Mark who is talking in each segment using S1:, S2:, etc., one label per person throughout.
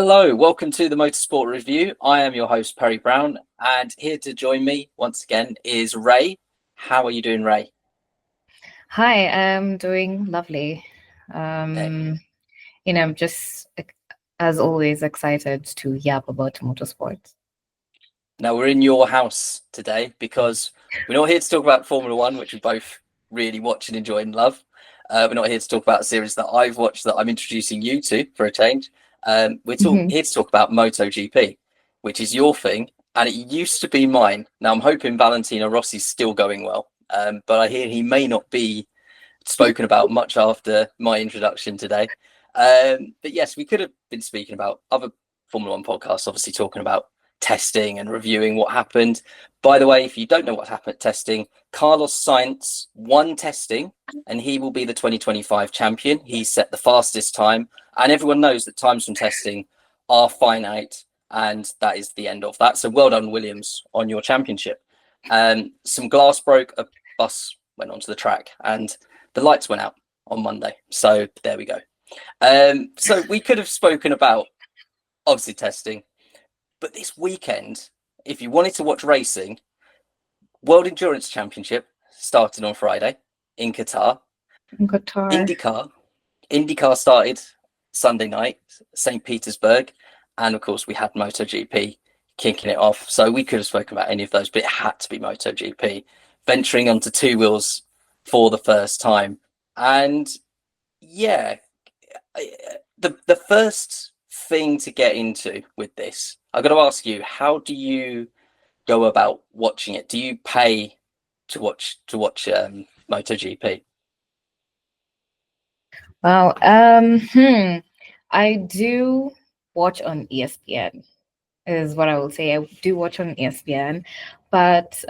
S1: Hello, welcome to the Motorsport Review. I am your host, Perry Brown, and here to join me once again is Ray. How are you doing, Ray?
S2: Hi, I'm doing lovely.
S1: Eh,
S2: I'm just, as always, excited to yap about motorsports.
S1: Now, we're in your house today because we're not here to talk about Formula One, which we both really watch and enjoy and love. We're not here to talk about a series that I've watched that I'm introducing you to for a change. Here to talk about MotoGP, which is your thing, and it used to be mine. Now, I'm hoping Valentino Rossi's still going well, but I hear he may not be spoken about much after my introduction today. But yes, we could have been speaking about other Formula One podcasts, obviously talking about testing and reviewing what happened. By the way, if you don't know what happened at testing, Carlos Sainz won testing and he will be the 2025 champion. He set the fastest time, and everyone knows that times from testing are finite, and that is the end of that. So well done, Williams, on your championship. Some glass broke, a bus went onto the track, and the lights went out on Monday. So there we go. So we could have spoken about obviously testing, but this weekend, if you wanted to watch racing, World Endurance Championship started on Friday in Qatar.
S2: Qatar.
S1: IndyCar started Sunday night, St Petersburg, and of course we had MotoGP kicking it off. So we could have spoken about any of those, but it had to be MotoGP venturing onto two wheels for the first time. And yeah, the first thing to get into with this, I've got to ask you, how do you go about watching it? Do you pay to watch MotoGP?
S2: Wow. I do watch on ESPN, is what I will say. I do watch on ESPN, but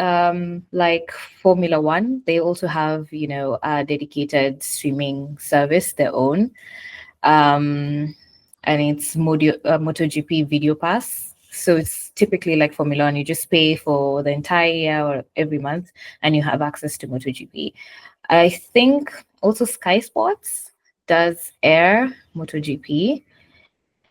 S2: like Formula One, they also have, a dedicated streaming service, their own. And it's MotoGP Video Pass. So it's typically like Formula One. You just pay for the entire year or every month, and you have access to MotoGP. I think also Sky Sports does air MotoGP.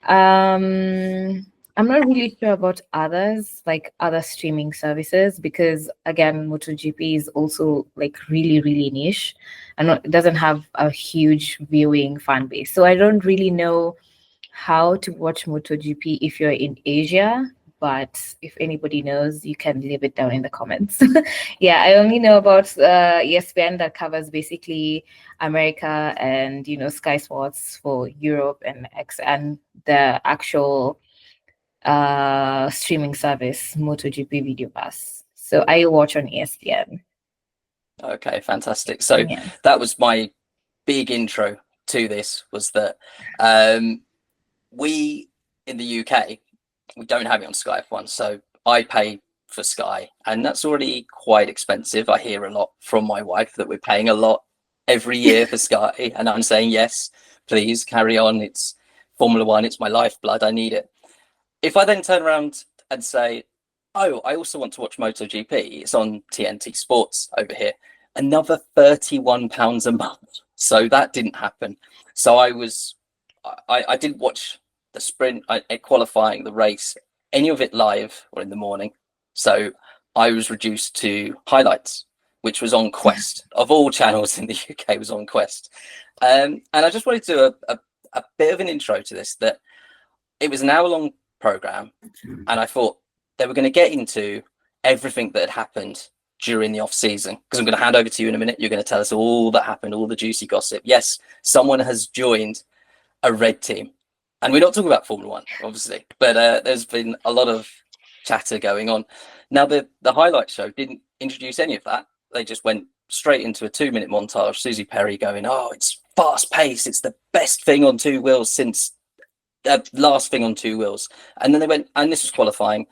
S2: I'm not really sure about others, like other streaming services, because again, MotoGP is also like really, really niche and it doesn't have a huge viewing fan base. So I don't really know how to watch MotoGP if you're in Asia, but if anybody knows, you can leave it down in the comments. Yeah, I only know about ESPN that covers basically America and Sky Sports for Europe and the actual streaming service MotoGP Video Pass. So I watch on ESPN.
S1: Okay, fantastic. So
S2: Yeah.
S1: that was my big intro to this, was that we in the UK, we don't have it on Sky F1, so I pay for Sky, and that's already quite expensive. I hear a lot from my wife that we're paying a lot every year for Sky, and I'm saying yes, please carry on. It's Formula One, it's my lifeblood, I need it. If I then turn around and say, oh, I also want to watch MotoGP, it's on TNT Sports over here, another £31 a month. So that didn't happen. So I didn't watch the sprint, qualifying, the race, any of it live or in the morning. So I was reduced to highlights, which was on Quest. Of all channels in the UK, was on Quest. And I just wanted to do a bit of an intro to this, that it was an hour-long program, and I thought they were going to get into everything that had happened during the off season, because I'm going to hand over to you in a minute. You're going to tell us all that happened, all the juicy gossip. Yes, someone has joined a red team, and we're not talking about Formula One, obviously, but there's been a lot of chatter going on. Now, the highlight show didn't introduce any of that. They just went straight into a 2-minute montage. Susie Perry going, "Oh, it's fast paced. It's the best thing on two wheels since last thing on two wheels." And then they went, and this was qualifying,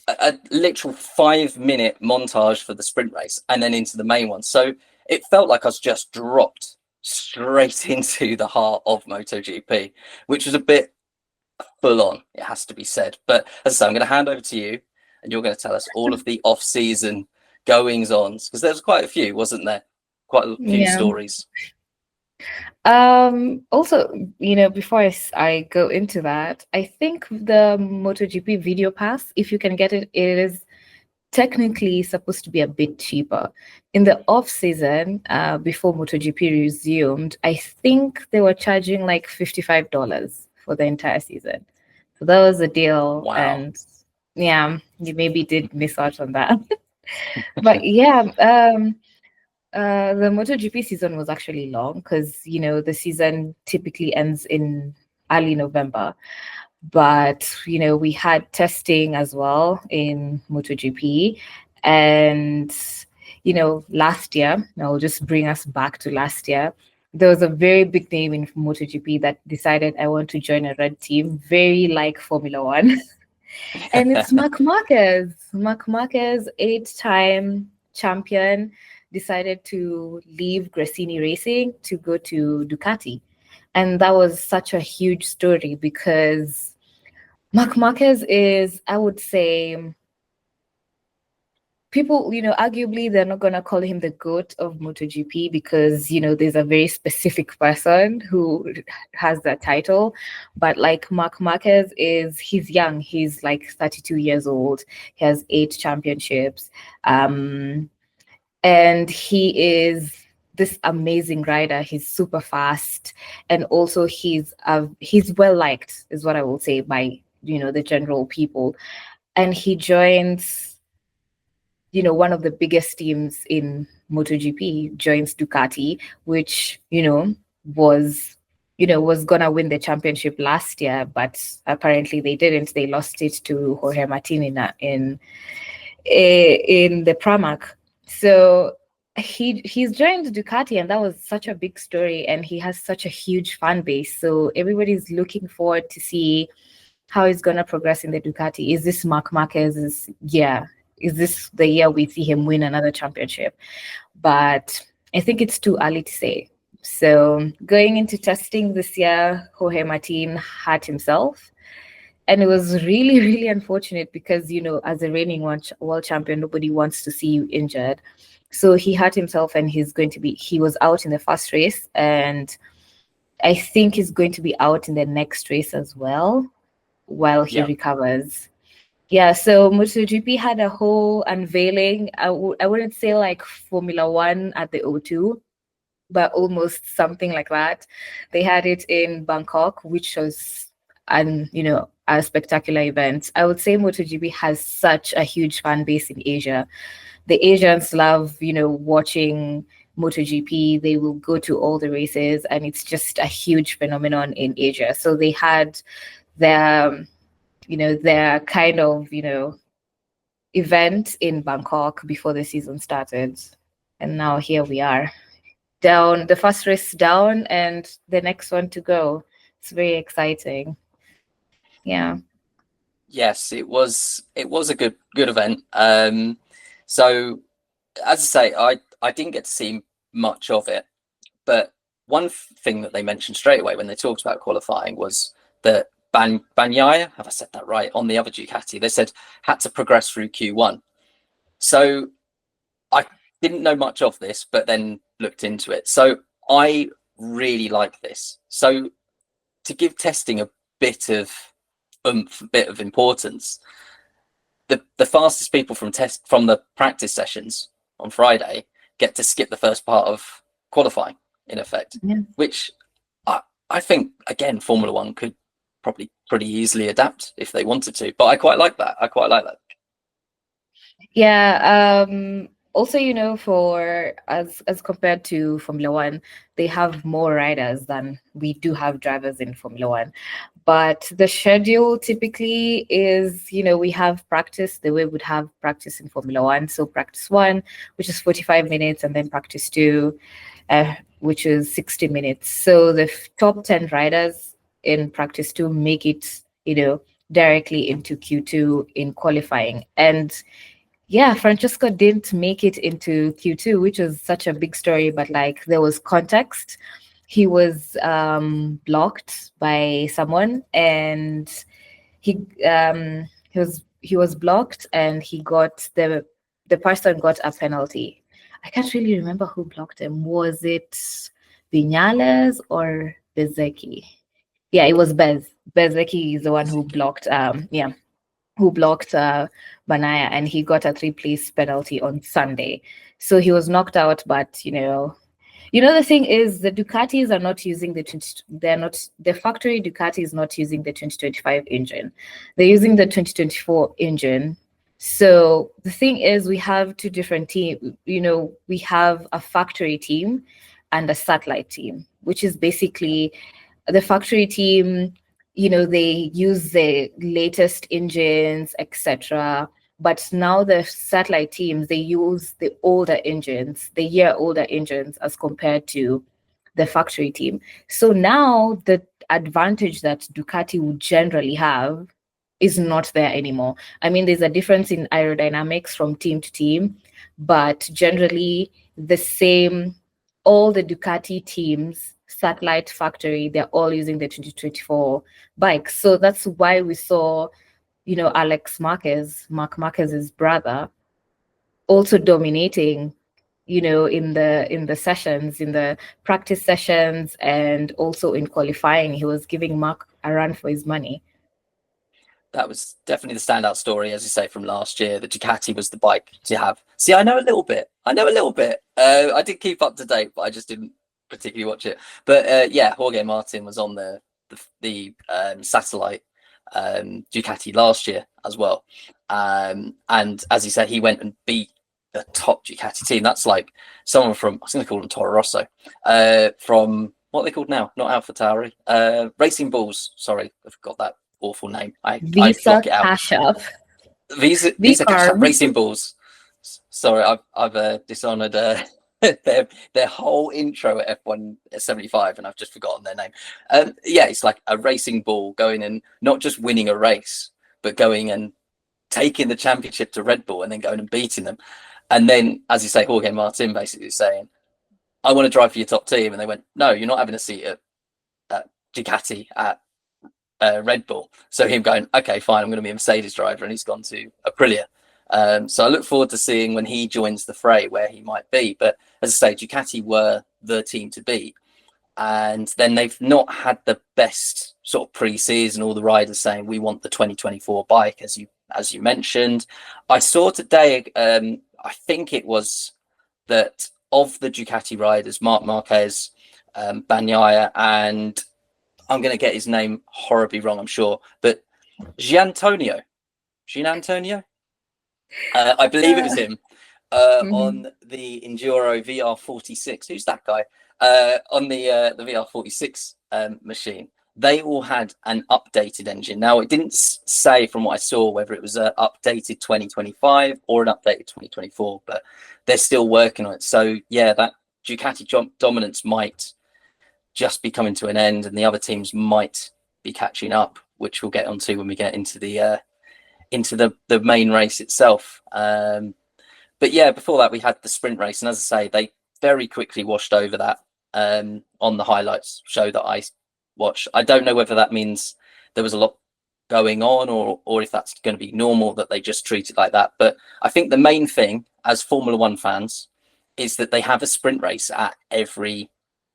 S1: a literal 5-minute montage for the sprint race, and then into the main one. So it felt like I was just dropped straight into the heart of MotoGP, which was a bit full on, it has to be said. But as I say, I'm going to hand over to you, and you're going to tell us all of the off-season goings-ons, because there was quite a few, wasn't there? Quite a few
S2: Yeah.
S1: stories.
S2: Also, before I go into that, I think the MotoGP Video Pass, if you can get it, it is technically supposed to be a bit cheaper. In the off season, before MotoGP resumed, I think they were charging like $55 for the entire season. So that was a deal,
S1: Wow.
S2: and yeah, you maybe did miss out on that. But yeah, the MotoGP season was actually long because the season typically ends in early November. But we had testing as well in MotoGP, and last year, I'll just bring us back to last year. There was a very big name in MotoGP that decided I want to join a red team, very like Formula One, and it's Marc Marquez. Marc Marquez, 8-time champion, decided to leave Gresini Racing to go to Ducati. And that was such a huge story because Marc Marquez is, I would say, people, arguably they're not going to call him the GOAT of MotoGP because, there's a very specific person who has that title. But like Marc Marquez he's young. He's like 32 years old. He has 8 championships. And he is this amazing rider. He's super fast. And also he's well liked is what I will say by, the general people. And he joins one of the biggest teams in MotoGP, joins Ducati, which, was gonna win the championship last year, but apparently they didn't. They lost it to Jorge Martin in the Pramac. So he's joined Ducati, and that was such a big story, and he has such a huge fan base. So everybody's looking forward to see how he's gonna progress in the Ducati. Is this Marc Marquez's year? Is this the year we see him win another championship? But I think it's too early to say. So going into testing this year, Jorge Martin hurt himself. And it was really, really unfortunate because, as a reigning world champion, nobody wants to see you injured. So he hurt himself and he was out in the first race. And I think he's going to be out in the next race as well while he recovers. Yeah, so MotoGP had a whole unveiling. I wouldn't say like Formula One at the O2, but almost something like that. They had it in Bangkok, which was a spectacular event. I would say MotoGP has such a huge fan base in Asia. The Asians love, watching MotoGP. They will go to all the races, and it's just a huge phenomenon in Asia. So they had their kind of, event in Bangkok before the season started. And now here we are, down, the first race down and the next one to go. It's very exciting. Yeah.
S1: Yes, it was a good event. So as I say, I didn't get to see much of it, but one thing that they mentioned straight away when they talked about qualifying was that Bagnaia, have I said that right, on the other Ducati, they said had to progress through Q1. So I didn't know much of this, but then looked into it. So I really like this. So to give testing a bit of importance, the fastest people from the practice sessions on Friday get to skip the first part of qualifying, in effect, which I think, again, Formula One could probably pretty easily adapt if they wanted to. But I quite like that.
S2: Yeah. Also, for as compared to Formula One, they have more riders than we do have drivers in Formula One. But the schedule typically is, we have practice the way we'd have practice in Formula One. So practice 1, which is 45 minutes, and then practice 2, which is 60 minutes. So the top 10 riders in practice 2 make it, directly into Q2 in qualifying. And yeah, Francesco didn't make it into Q2, which was such a big story, but like there was context. He was blocked by someone, and he was blocked, and he got the person got a penalty. I can't really remember who blocked him. Was it Vinales or Bezeki. Yeah, it was Bezeki is the one who blocked Banaya, and he got a 3-place penalty on Sunday. So he was knocked out, but the thing is, the Ducatis are not using the factory Ducati is not using the 2025 engine. They're using the 2024 engine. So the thing is, we have two different teams. We have a factory team and a satellite team, which is basically the factory team. They use the latest engines, etc. But now the satellite teams, they use the year older engines as compared to the factory team. So now the advantage that Ducati would generally have is not there anymore. I mean, there's a difference in aerodynamics from team to team, but generally all the Ducati teams, satellite factory, they're all using the 2024 bikes. So that's why we saw Mark Marquez's brother, also dominating, in the sessions, in the practice sessions, and also in qualifying. He was giving Mark a run for his money.
S1: That was definitely the standout story, as you say, from last year. The Ducati was the bike to have. See, I know a little bit. I did keep up to date, but I just didn't particularly watch it. But Jorge Martin was on the satellite Ducati last year as well, and as you said, he went and beat the top Ducati team. That's like someone from, I was going to call them Toro Rosso, from what are they called now? Not AlphaTauri, Racing Bulls. Sorry, I forgot that awful name. I block it out. Visa Cash Up, Racing Bulls. Sorry, I've dishonored their whole intro at F1 75, and I've just forgotten their name. It's like a racing bull going and not just winning a race, but going and taking the championship to Red Bull and then going and beating them. And then, as you say, Jorge Martin basically saying, I want to drive for your top team. And they went, no, you're not having a seat at Ducati at Red Bull. So him going, okay, fine, I'm going to be a Mercedes driver. And he's gone to Aprilia. So I look forward to seeing when he joins the fray where he might be. But as I say, Ducati were the team to beat. And then they've not had the best sort of pre-season, all the riders saying we want the 2024 bike, as you mentioned. I saw today, I think it was that of the Ducati riders, Marc Marquez, Bagnaia, and I'm going to get his name horribly wrong, I'm sure, but Gianantonio, I believe it was him, on the Enduro VR46. Who's that guy? On the VR46 machine. They all had an updated engine. Now, it didn't say from what I saw whether it was an updated 2025 or an updated 2024, but they're still working on it. So, yeah, that Ducati dominance might just be coming to an end, and the other teams might be catching up, which we'll get onto when we get into the main race itself. But yeah, before that, we had the sprint race, and as I say, they very quickly washed over that on the highlights show that I watched. I don't know whether that means there was a lot going on or if that's going to be normal that they just treat it like that. But I think the main thing as Formula One fans is that they have a sprint race at every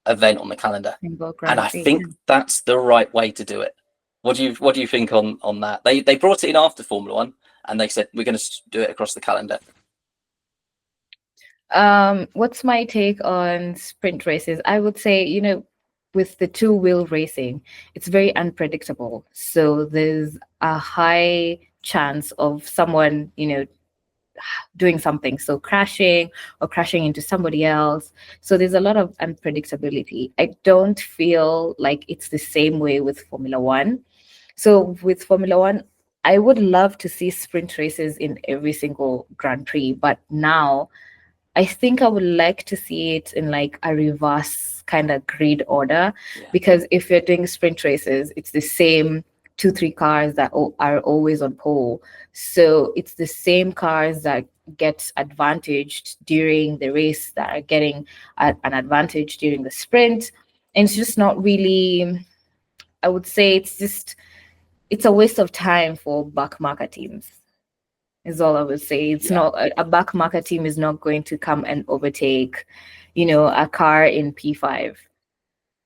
S1: event on the calendar, and I think that's the right way to do it. What do you think on that? They brought it in after Formula One, and they said we're going to do it across the calendar.
S2: What's my take on sprint races? I would say, with the two-wheel racing, it's very unpredictable. So there's a high chance of someone, doing something, so crashing into somebody else. So there's a lot of unpredictability. I don't feel like it's the same way with Formula One. So with Formula One, I would love to see sprint races in every single Grand Prix, but now I think I would like to see it in like a reverse kind of grid order, because if you're doing sprint races, it's the same 2-3 cars that are always on pole. So it's the same cars that get advantaged during the race that are getting an advantage during the sprint. And it's just not really, I would say it's a waste of time for back marker teams. Is all I would say. It's not a back marker team is not going to come and overtake, a car in P5.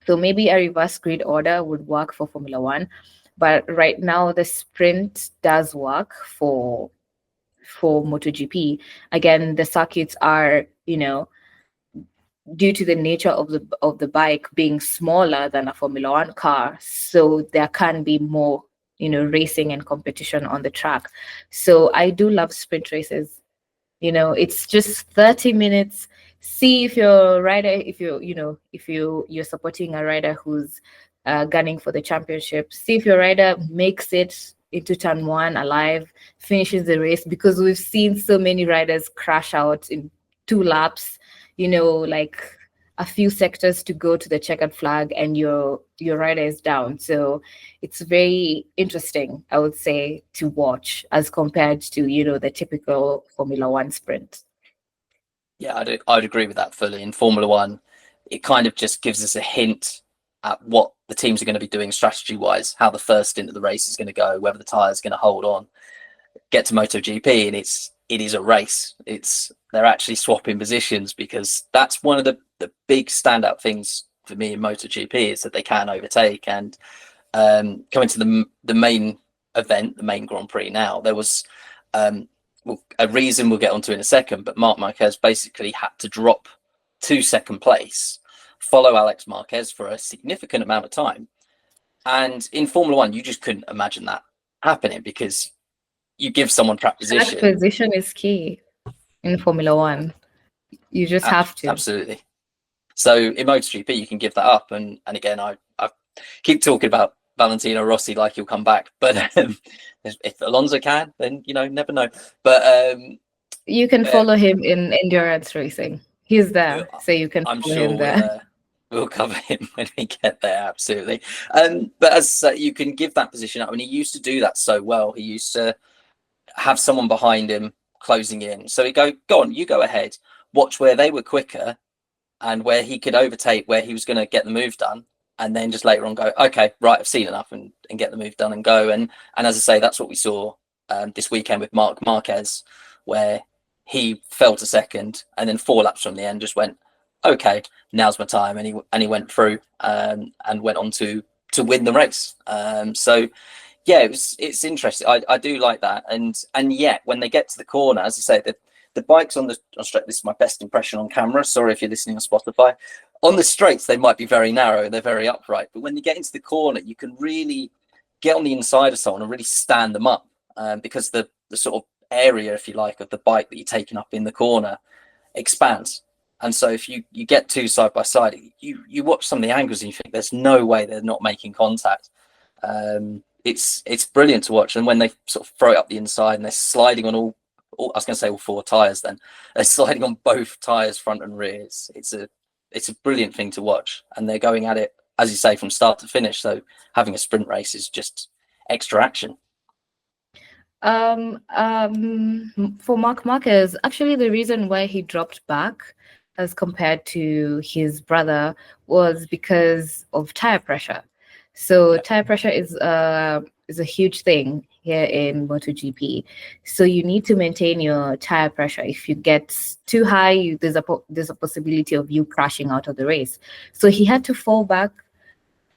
S2: So maybe a reverse grid order would work for Formula One, but right now the sprint does work for MotoGP. Again, the circuits are, due to the nature of the bike being smaller than a Formula One car, so there can be more, racing and competition on the track. So I do love sprint races. It's just 30 minutes. See if your rider, if you're supporting a rider who's gunning for the championship, see if your rider makes it into turn one alive, finishes the race, because we've seen so many riders crash out in 2 laps, like a few sectors to go to the checkered flag, and your rider is down. So it's very interesting, I would say, to watch as compared to, the typical Formula One sprint.
S1: Yeah, I'd agree with that fully. In Formula One, it kind of just gives us a hint at what the teams are going to be doing strategy wise, how the first stint of the race is going to go, whether the tire is going to hold on. Get to MotoGP and it is a race. They're actually swapping positions, because that's one of the big standout things for me in MotoGP, is that they can overtake. And coming to the main event, the main Grand Prix now, there was a reason we'll get onto in a second, but Marc Marquez basically had to drop to second place, follow Alex Marquez for a significant amount of time. And in Formula One, you just couldn't imagine that happening, because you give someone track position.
S2: Track position is key in Formula One. You just have to.
S1: Absolutely. So in MotoGP, you can give that up. And again, I keep talking about Valentino Rossi like he'll come back. But if Alonso can, then, never know. But
S2: you can follow him in endurance racing. He's there, so you can
S1: I'm
S2: follow
S1: sure
S2: him there.
S1: We'll cover him when we get there, absolutely. But as you can give that position up, and he used to do that so well. He used to have someone behind him closing in. So he'd go on, you go ahead, watch where they were quicker and where he could overtake, where he was going to get the move done. And then just later on go, okay, right, I've seen enough, and get the move done and go. And as I say, that's what we saw this weekend with Marc Marquez, where he fell to second, and then 4 laps from the end just went, okay, now's my time. And he went through and went on to win the race. So yeah, it's interesting. I do like that. And yet when they get to the corner, as I say, the bikes on straight, this is my best impression on camera. Sorry if you're listening on Spotify. On the straights, they might be very narrow, they're very upright. But when you get into the corner, you can really get on the inside of someone and really stand them up, because the sort of area, if you like, of the bike that you're taking up in the corner expands. And so if you get 2 side by side, you watch some of the angles and you think there's no way they're not making contact. It's brilliant to watch. And when they sort of throw it up the inside and they're sliding on all I was going to say all 4 tires, then they're sliding on both tires, front and rear. It's a brilliant thing to watch, and they're going at it, as you say, from start to finish. So having a sprint race is just extra action.
S2: For Marc Marquez, actually, the reason why he dropped back as compared to his brother was because of tire pressure. So tire pressure is a huge thing here in MotoGP. So you need to maintain your tire pressure. If you get too high, there's a possibility of you crashing out of the race. So he had to fall back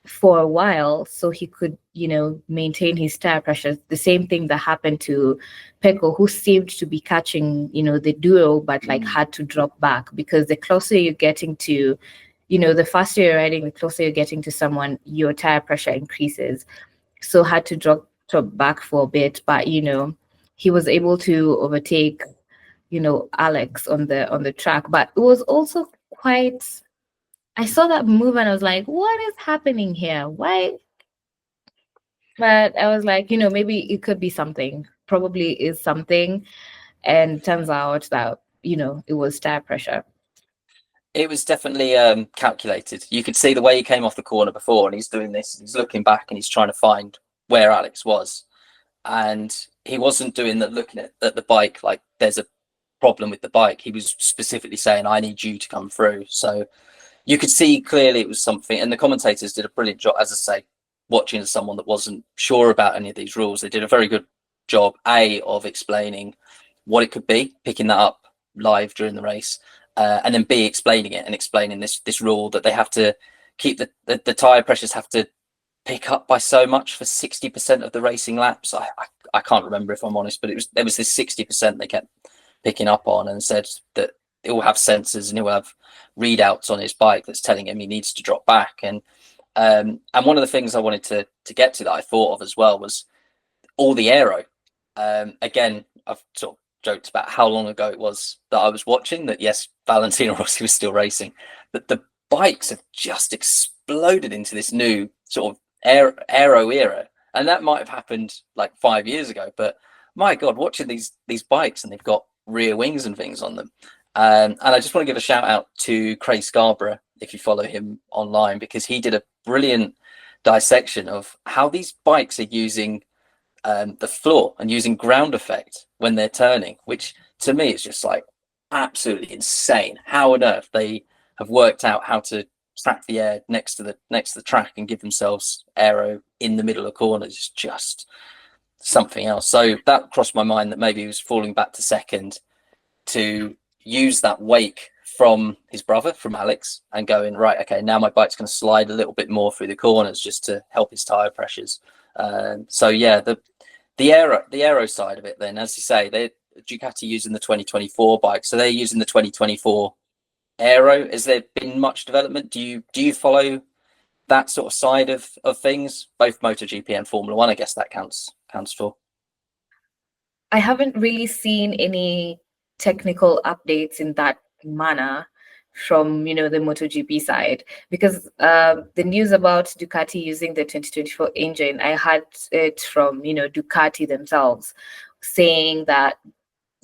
S2: for a while so he could, maintain his tire pressure. The same thing that happened to Pecco, who seemed to be catching, the duo, but had to drop back, because the closer you're getting to, the faster you're riding, the closer you're getting to someone, your tire pressure increases. So had to drop back for a bit, but he was able to overtake, Alex on the track. But it was also quite, I saw that move and I was like, what is happening here? Why? But I was like, maybe it could be something, probably is something. And turns out that, it was tire pressure.
S1: It was definitely calculated. You could see the way he came off the corner before, and he's doing this, he's looking back and he's trying to find where Alex was. And he wasn't doing that, looking at the bike like there's a problem with the bike. He was specifically saying, I need you to come through. So you could see clearly it was something, and the commentators did a brilliant job, as I say, watching as someone that wasn't sure about any of these rules. They did a very good job, of explaining what it could be, picking that up live during the race, and then B, explaining it and explaining this rule that they have to keep the tire pressures have to pick up by so much for 60% of the racing laps. I can't remember, if I'm honest, but there was this 60% they kept picking up on, and said that it will have sensors and it will have readouts on his bike that's telling him he needs to drop back. And one of the things I wanted to get to that I thought of as well was all the aero. Again, I've sort of joked about how long ago it was that I was watching that. Yes, Valentino Rossi was still racing, but the bikes have just exploded into this new sort of aero era, and that might have happened like 5 years ago. But my God, watching these bikes, and they've got rear wings and things on them. And I just want to give a shout out to Craig Scarborough, if you follow him online, because he did a brilliant dissection of how these bikes are using the floor and using ground effect when they're turning, which to me is just like absolutely insane. How on earth they have worked out how to trap the air next to the track and give themselves aero in the middle of corners is just something else. So that crossed my mind that maybe he was falling back to second to use that wake from his brother, from Alex, and going, right, okay, now my bike's going to slide a little bit more through the corners just to help his tire pressures. So yeah, the aero side of it, then, as you say, Ducati using the 2024 bike, so they're using the 2024 aero. Has there been much development? Do you follow that sort of side of things, both MotoGP and Formula One? I guess that counts for.
S2: I haven't really seen any technical updates in that manner from the MotoGP side, because the news about Ducati using the 2024 engine, I had it from Ducati themselves saying that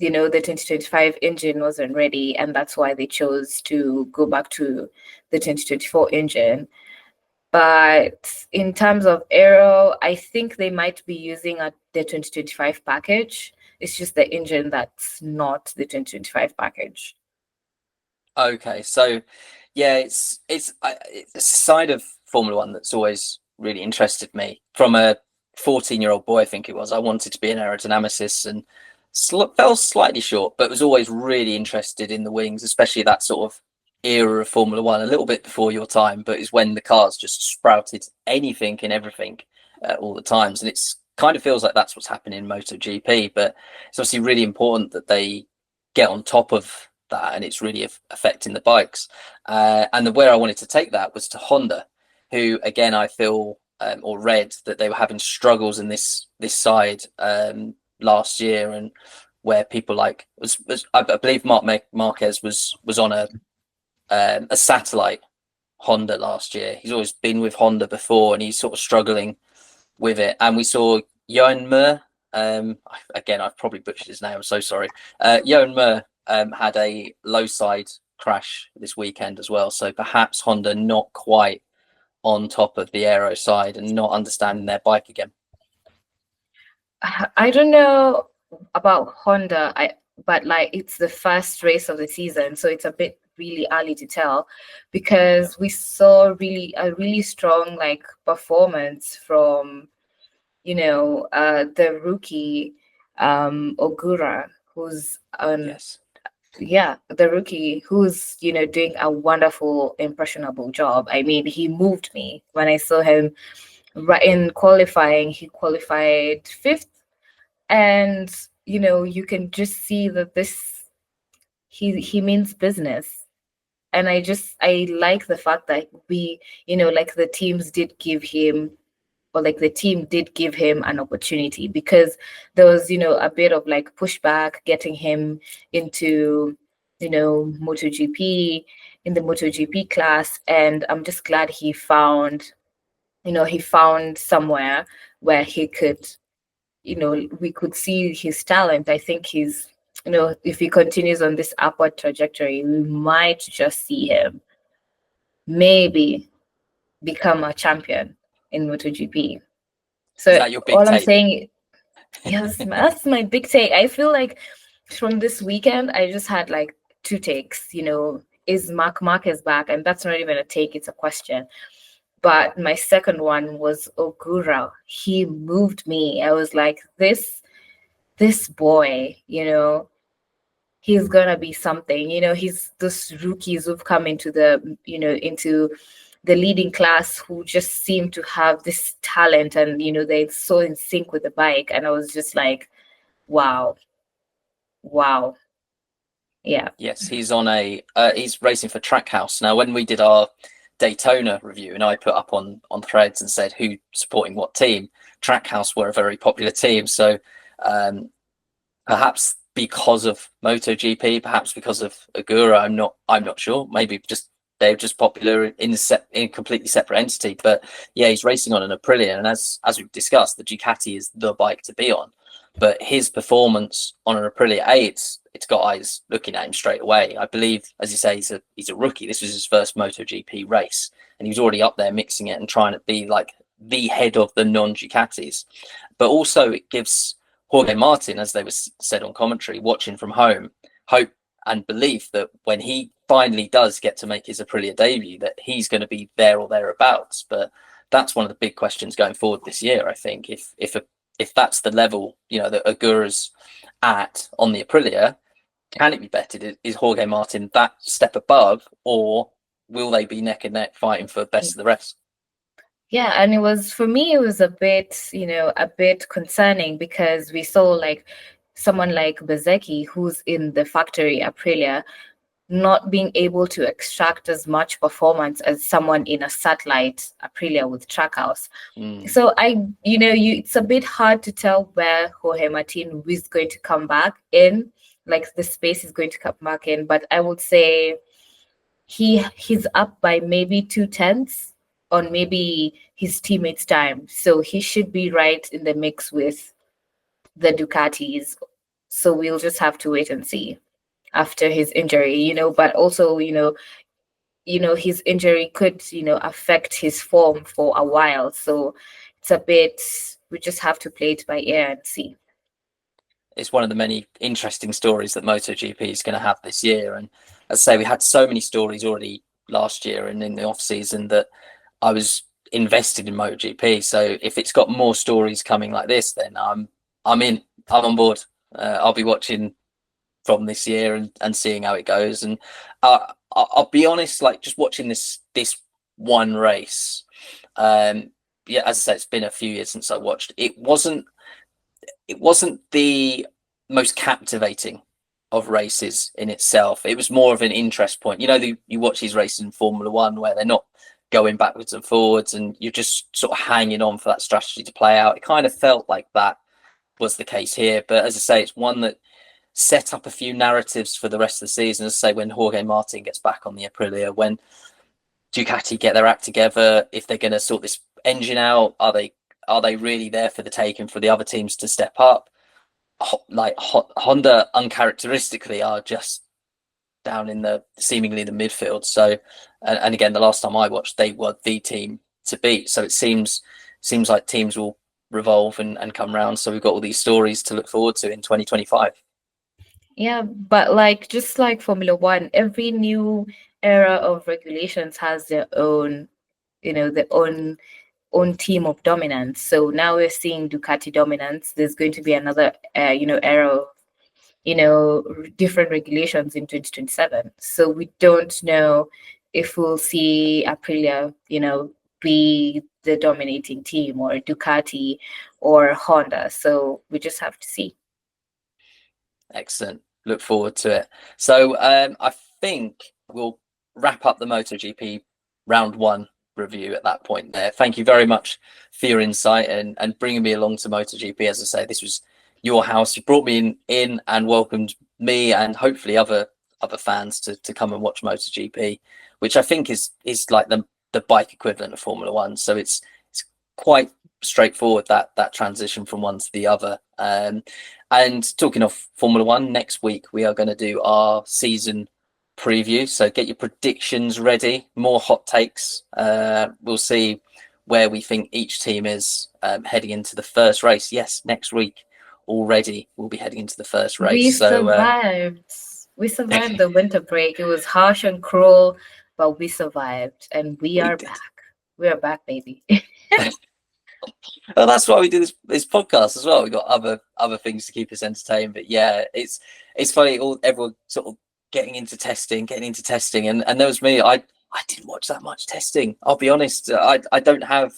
S2: the 2025 engine wasn't ready, and that's why they chose to go back to the 2024 engine. But in terms of aero, I think they might be using the 2025 package. It's just the engine that's not the 2025 package.
S1: Okay, so yeah, it's a side of Formula One that's always really interested me. From a 14-year-old boy, I think it was, I wanted to be an aerodynamicist, and fell slightly short, but was always really interested in the wings, especially that sort of era of Formula One, a little bit before your time, but it's when the cars just sprouted anything and everything all the times. And it's kind of feels like that's what's happening in MotoGP, but it's obviously really important that they get on top of that, and it's really affecting the bikes. And where I wanted to take that was to Honda, who again I feel or read that they were having struggles in this side last year, and where people like I believe Mark Marquez was on a satellite Honda last year. He's always been with Honda before, and he's sort of struggling with it. And we saw Johan Mir. Again, I've probably butchered his name. I'm so sorry. Johan Mir had a low side crash this weekend as well. So perhaps Honda not quite on top of the aero side and not understanding their bike again.
S2: I don't know about Honda, but like it's the first race of the season, so it's a bit really early to tell, because we saw a really strong like performance from the rookie Ogura, who's
S1: Yes.
S2: Yeah, the rookie who's doing a wonderful, impressionable job. I mean, he moved me when I saw him right in qualifying. He qualified fifth, and you can just see that he means business. And I like the fact that like the teams did give him, or like the team did give him an opportunity, because there was a bit of like pushback getting him into MotoGP, in the MotoGP class. And I'm just glad he found somewhere where he could, we could see his talent. I think he's, if he continues on this upward trajectory, we might just see him maybe become a champion in MotoGP. So
S1: Is that your big
S2: all I'm
S1: take?
S2: saying, yes, that's my big take. I feel like from this weekend, I just had like two takes. Is Mark Marquez back? And that's not even a take; it's a question. But my second one was Ogura. He moved me. I was like, this boy, he's gonna be something. He's those rookies who've come into the into the leading class who just seem to have this talent, and they're so in sync with the bike, and I was just like, wow. Yeah.
S1: Yes, he's on he's racing for Trackhouse now. When we did our Daytona review, and I put up on threads and said who supporting what team, Trackhouse were a very popular team. So perhaps because of MotoGP, perhaps because of Agura, I'm not sure. Maybe just they're just popular in a completely separate entity. But yeah, he's racing on an Aprilia, and as we've discussed, the Ducati is the bike to be on. But his performance on an Aprilia, it's got eyes looking at him straight away. I believe, as you say, he's a rookie. This was his first MotoGP race, and he was already up there mixing it and trying to be like the head of the non-Ducatis. But also it gives Jorge Martin, as they were said on commentary, watching from home, hope and belief that when he finally does get to make his Aprilia debut, that he's going to be there or thereabouts. But that's one of the big questions going forward this year, I think. If that's the level, that Agura's at on the Aprilia, can it be bettered? Is Jorge Martin that step above, or will they be neck and neck fighting for best of the rest?
S2: Yeah, and for me, it was a bit concerning, because we saw like someone like Bezecchi, who's in the factory Aprilia, not being able to extract as much performance as someone in a satellite Aprilia with Trackhouse. So it's a bit hard to tell where Jorge Martin is going to come back in, like the space is going to come back in. But I would say he's up by maybe 2/10 on maybe his teammates' time. So he should be right in the mix with the Ducatis. So we'll just have to wait and see after his injury, but also, his injury could, affect his form for a while. So we just have to play it by ear and see.
S1: It's one of the many interesting stories that MotoGP is going to have this year. And as I say, we had so many stories already last year and in the off season that I was invested in MotoGP. So if it's got more stories coming like this, then I'm on board. I'll be watching from this year and seeing how it goes. And I'll be honest, like just watching this one race. As I said, it's been a few years since I watched. It wasn't the most captivating of races in itself. It was more of an interest point. You watch these races in Formula One where they're not going backwards and forwards, and you're just sort of hanging on for that strategy to play out. It kind of felt like that was the case here. But as I say, it's one that set up a few narratives for the rest of the season. As I say, when Jorge Martin gets back on the Aprilia, when Ducati get their act together, if they're going to sort this engine out, are they really there for the taking for the other teams to step up? Like Honda uncharacteristically are just down in the seemingly the midfield. So, and again, the last time I watched, they were the team to beat. So it seems like teams will revolve and come round. So we've got all these stories to look forward to in 2025.
S2: Yeah, but just like Formula One, every new era of regulations has their own, their own team of dominance. So now we're seeing Ducati dominance. There's going to be another, era of, different regulations in 2027. So we don't know if we'll see Aprilia, be the dominating team, or Ducati or Honda. So we just have to see.
S1: Excellent. Look forward to it. So I think we'll wrap up the MotoGP round one review at that point there. Thank you very much for your insight and bringing me along to MotoGP. As I say, this was your house. You brought me in and welcomed me and hopefully other fans to come and watch MotoGP, which I think is like the bike equivalent of Formula One. So it's quite straightforward, that transition from one to the other. And talking of Formula One, next week we are going to do our season preview. So get your predictions ready, more hot takes. We'll see where we think each team is heading into the first race. Yes, next week already we'll be heading into the first race.
S2: We survived. We survived the winter break. It was harsh and cruel, but we survived, and we are back. We are back, baby.
S1: Well, that's why we do this podcast as well. We've got other things to keep us entertained. But yeah, it's funny, everyone sort of getting into testing, and there was me. I didn't watch that much testing. I'll be honest. I don't have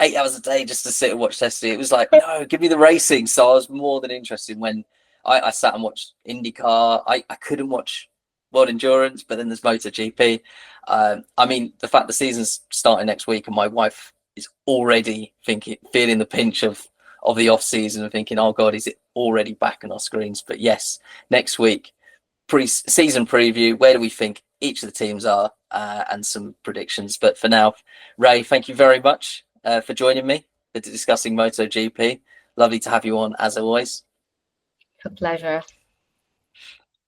S1: 8 hours a day just to sit and watch testing. It was like, no, give me the racing. So I was more than interested when I sat and watched IndyCar. I couldn't watch World Endurance, but then there's MotoGP. I mean, the fact the season's starting next week and my wife is already feeling the pinch of the off season and thinking, oh God, is it already back on our screens? But yes, next week, season preview. Where do we think each of the teams are, and some predictions. But for now, Ray, thank you very much for joining me for discussing MotoGP. Lovely to have you on as always.
S2: A pleasure.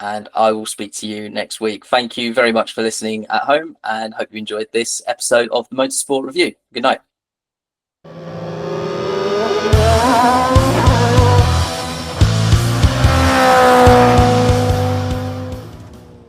S1: And I will speak to you next week. Thank you very much for listening at home and hope you enjoyed this episode of the Motorsport Review. Good night.